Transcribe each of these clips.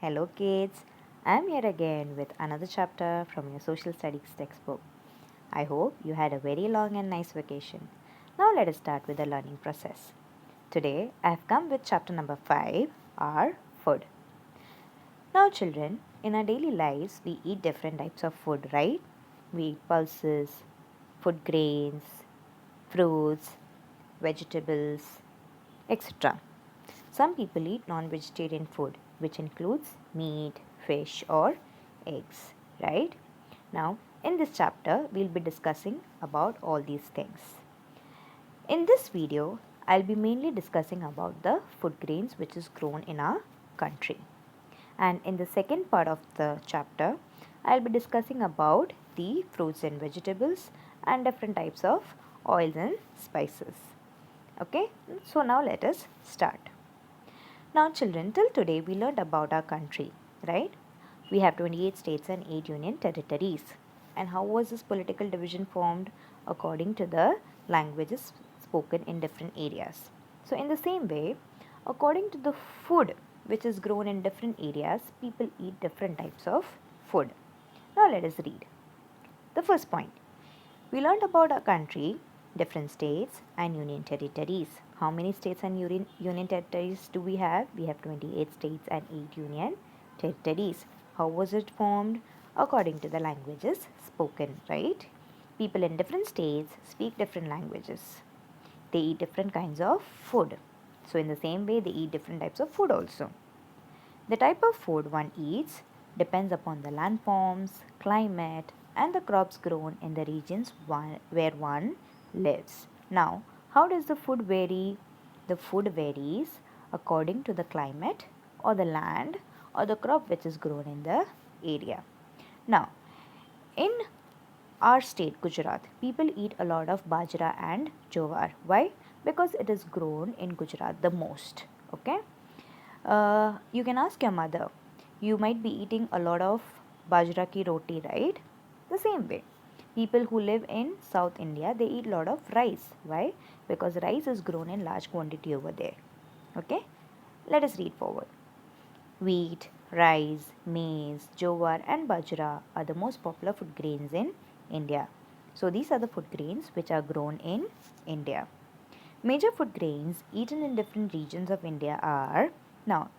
Hello, kids. I'm here again with another chapter from your social studies textbook. I hope you had a very long and nice vacation. Now, let us start with the learning process. Today, I have come with chapter number 5, our food. Now, children, in our daily lives, we eat different types of food, right? We eat pulses, food grains, fruits, vegetables, etc. Some people eat non vegetarian food, which includes meat, fish, or eggs, right? Now, in this chapter, we'll be discussing about all these things. In this video, I'll be mainly discussing about the food grains which is grown in our country. And in the second part of the chapter, I'll be discussing about the fruits and vegetables and different types of oils and spices. Okay, so now let us start. Now, children, till today we learned about our country, right? We have 28 states and 8 union territories. And how was this political division formed? According to the languages spoken in different areas. So, in the same way, according to the food which is grown in different areas, people eat different types of food. Now, let us read. The first point, we learned about our country, different states, and union territories. How many states and union territories do we have? We have 28 states and 8 union territories. How was it formed? According to the languages spoken, right? People in different states speak different languages. They eat different kinds of food. So, in the same way, they eat different types of food also. The type of food one eats depends upon the landforms, climate, and the crops grown in the regions where one lives. Now, how does the food vary? The food varies according to the climate or the land or the crop which is grown in the area. Now, in our state, Gujarat, people eat a lot of bajra and jowar. Why? Because it is grown in Gujarat the most. Okay. You can ask your mother. You might be eating a lot of bajra ki roti, right? The same way. People who live in South India, they eat a lot of rice. Why? Because rice is grown in large quantity over there. Okay? Let us read forward. Wheat, rice, maize, jowar and bajra are the most popular food grains in India. So these are the food grains which are grown in India. Major food grains eaten in different regions of India are, now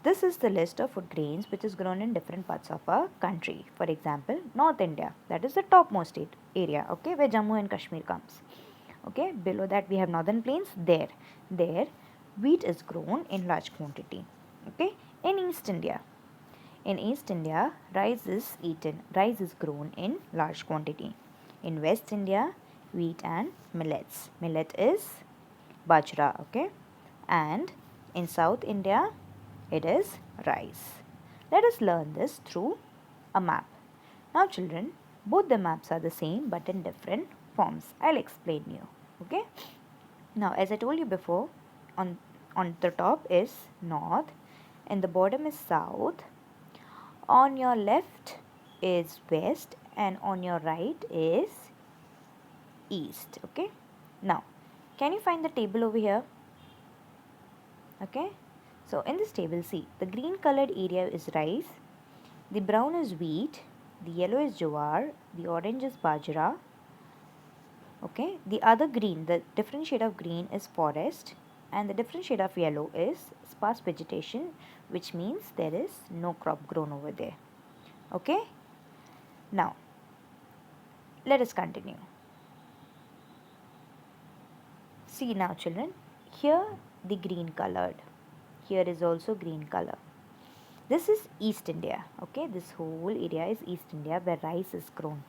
this is the list of food grains which is grown in different parts of our country. For example, North India, that is the topmost state area, okay, where Jammu and Kashmir comes. Okay, below that we have Northern Plains. There wheat is grown in large quantity. Okay, in East India, rice is grown in large quantity. In West India, wheat and millets. Millet is bajra, okay, and in South India, it is rice. Let us learn this through a map. Now, children, both the maps are the same but in different forms. I'll explain you. Okay. Now, as I told you before, on the top is north, and the bottom is south. On your left is west, and on your right is east. Okay. Now, can you find the table over here? Okay. So in this table, see, the green colored area is rice, the brown is wheat, the yellow is jowar, the orange is bajra. Okay, the other green, the different shade of green is forest, and the different shade of yellow is sparse vegetation, which means there is no crop grown over there. Okay, now let us continue. See now, children, here the green colored, here is also green color. This is East India. Okay, this whole area is East India where rice is grown.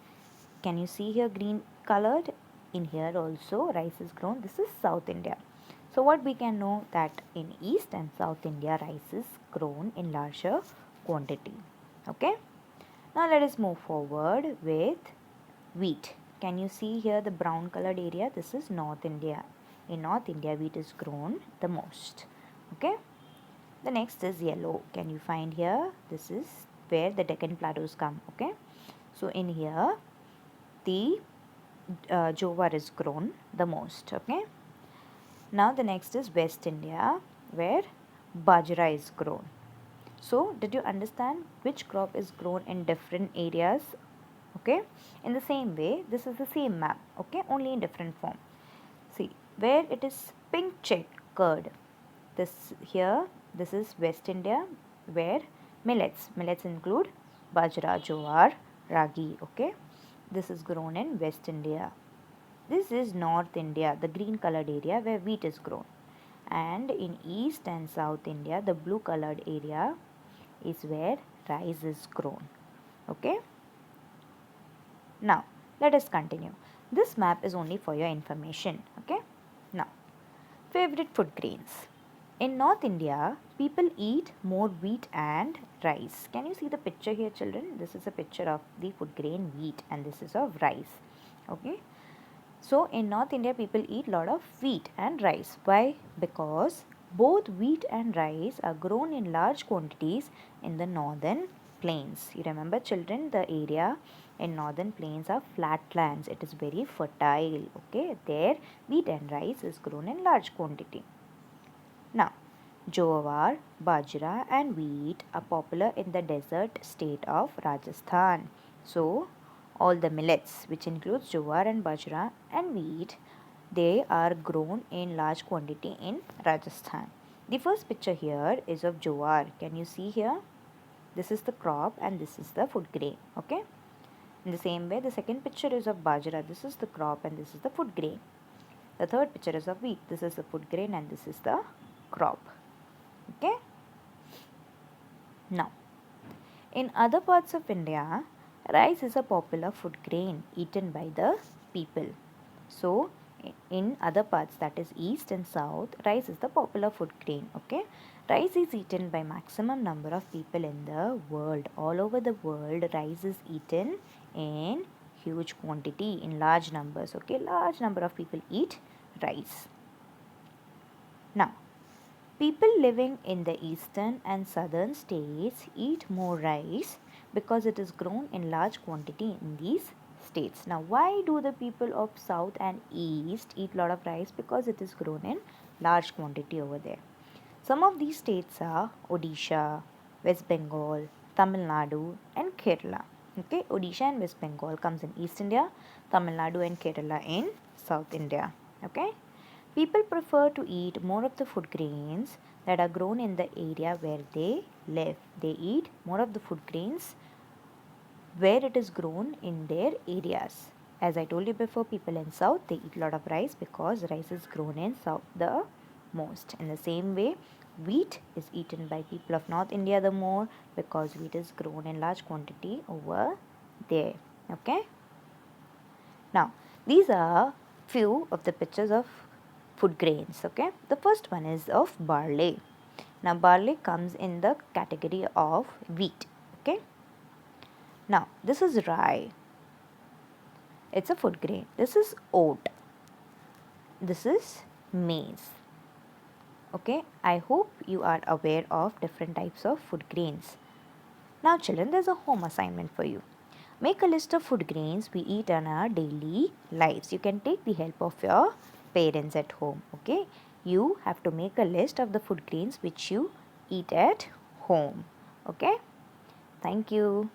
Can you see here green colored? In here also rice is grown. This is South India. So what we can know that in East and South India rice is grown in larger quantity. Okay. Now let us move forward with wheat. Can you see here the brown colored area? This is North India. In North India wheat is grown the most. Okay. The next is yellow. Can you find here? This is where the Deccan Plateaus come. Okay. So in here the jowar is grown the most. Okay. Now the next is West India where bajra is grown. So did you understand which crop is grown in different areas? Okay, in the same way, this is the same map, okay, only in different form. See, where it is pink checkered, this here, this is West India, where millets include bajra, jowar, ragi, okay. This is grown in West India. This is North India, the green colored area where wheat is grown. And in East and South India, the blue colored area is where rice is grown. Okay. Now, let us continue. This map is only for your information. Okay. Now, favorite food grains. In North India, people eat more wheat and rice. Can you see the picture here, children? This is a picture of the food grain wheat and this is of rice. Okay. So in North India, people eat a lot of wheat and rice. Why? Because both wheat and rice are grown in large quantities in the northern plains. You remember, children, the area in northern plains are flatlands. It is very fertile. Okay, there wheat and rice is grown in large quantity. Now, jowar, bajra, and wheat are popular in the desert state of Rajasthan. So, all the millets, which includes jowar and bajra and wheat, they are grown in large quantity in Rajasthan. The first picture here is of jowar. Can you see here? This is the crop and this is the food grain. Okay. In the same way, the second picture is of bajra. This is the crop and this is the food grain. The third picture is of wheat. This is the food grain and this is the crop. Okay. Now, in other parts of India, rice is a popular food grain eaten by the people. So, in other parts, that is east and south, rice is the popular food grain. Okay, rice is eaten by maximum number of people in the world. All over the world, rice is eaten in huge quantity, in large numbers. Okay, large number of people eat rice. Now, people living in the eastern and southern states eat more rice because it is grown in large quantity in these states. Now, why do the people of south and east eat lot of rice? Because it is grown in large quantity over there. Some of these states are Odisha, West Bengal, Tamil Nadu and Kerala. Okay, Odisha and West Bengal comes in East India, Tamil Nadu and Kerala in South India. Okay. People prefer to eat more of the food grains that are grown in the area where they live. They eat more of the food grains where it is grown in their areas. As I told you before, people in south, they eat a lot of rice because rice is grown in south the most. In the same way, wheat is eaten by people of North India the more because wheat is grown in large quantity over there. Okay. Now, these are few of the pictures of food grains. Okay, the first one is of barley. Now, barley comes in the category of wheat. Okay, now this is rye. It's a food grain. This is oat. This is maize. Okay, I hope you are aware of different types of food grains. Now, children, there's a home assignment for you. Make a list of food grains we eat in our daily lives. You can take the help of your parents at home. Okay, you have to make a list of the food grains which you eat at home. Okay, thank you.